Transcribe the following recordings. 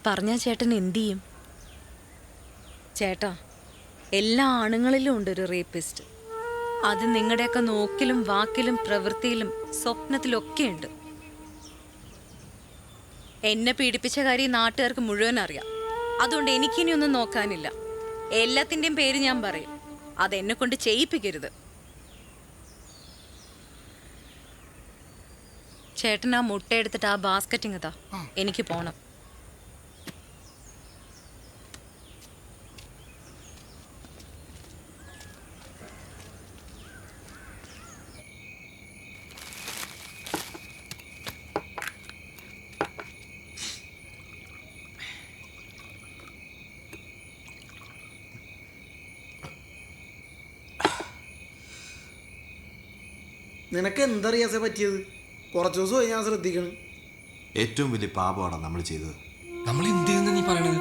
പറഞ്ഞ ചേട്ടൻ എന്തു ചെയ്യും? ചേട്ടാ, എല്ലാ ആണുങ്ങളിലും ഉണ്ട് ഒരു റേപ്പിസ്റ്റ്. അത് നിങ്ങളുടെയൊക്കെ നോക്കിലും വാക്കിലും പ്രവൃത്തിയിലും സ്വപ്നത്തിലൊക്കെ ഉണ്ട്. എന്നെ പീഡിപ്പിച്ച കാര്യം നാട്ടുകാർക്ക് മുഴുവൻ അറിയാം. അതുകൊണ്ട് എനിക്കിനി ഒന്നും നോക്കാനില്ല. എല്ലാത്തിൻ്റെയും പേര് ഞാൻ പറയും. അതെന്നെ കൊണ്ട് ചെയ്യിപ്പിക്കരുത്. ചേട്ടൻ ആ മുട്ട എടുത്തിട്ട് ആ ബാസ്ക്കറ്റിങ് താ, എനിക്ക് പോണം. നിനക്ക് എന്തറിയാസ പറ്റിയത്? കുറച്ച് ദിവസമായി ഞാൻ ശ്രദ്ധിക്കണം. ഏറ്റവും വലിയ പാപമാണ് നമ്മൾ ചെയ്തത്. നമ്മൾ എന്ത് ചെയ്യുന്ന നീ പറയണത്?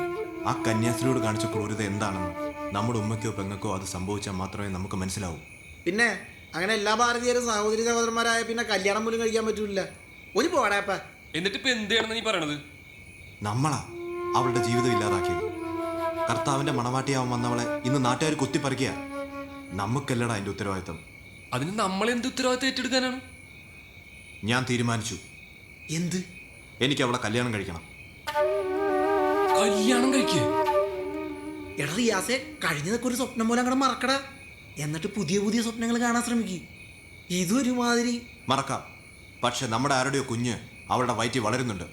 ആ കന്യാസ്ത്രീയോട് കാണിച്ച ക്രൂരത എന്താണെന്ന് നമ്മുടെ ഉമ്മയ്ക്കോ പെങ്ങൾക്കോ അത് സംഭവിച്ചാൽ മാത്രമേ നമുക്ക് മനസ്സിലാവൂ. പിന്നെ അങ്ങനെ എല്ലാ ഭാരതീയരും സഹോദരി സഹോദരന്മാരായ പിന്നെ കല്യാണം പോലും കഴിക്കാൻ പറ്റൂല. ഒരു പോടാപ്പ. എന്നിട്ട് ഇപ്പൊ എന്ത് ചെയ്യണമെന്ന് നീ പറയണത്? നമ്മളാ അവളുടെ ജീവിതം ഇല്ലാതാക്കിയത്. കർത്താവിന്റെ മണവാട്ടിയാവാൻ വന്നവളെ ഇന്ന് നാട്ടുകാർ കുത്തിപ്പറിക്കുക. നമുക്കല്ലടാ അതിന്റെ ഉത്തരവാദിത്തം. അതിന് നമ്മൾ എന്ത് ഉത്തരവാദിത്തം ഏറ്റെടുക്കാനാണ്? ഞാൻ തീരുമാനിച്ചു. എന്ത്? എനിക്ക് അവളെ കല്യാണം കഴിക്കണം. കല്യാണം കഴിക്കേ? എടാ റിയാസെ, കഴിഞ്ഞതൊക്കെ ഒരു സ്വപ്നം പോലെ അങ്ങോട്ട് മറക്കടാ. എന്നിട്ട് പുതിയ പുതിയ സ്വപ്നങ്ങൾ കാണാൻ ശ്രമിക്കും. ഇതൊരുമാതിരി മറക്കാം, പക്ഷെ നമ്മുടെ ആരുടെയോ കുഞ്ഞ് അവളുടെ വയറ്റിൽ വളരുന്നുണ്ട്.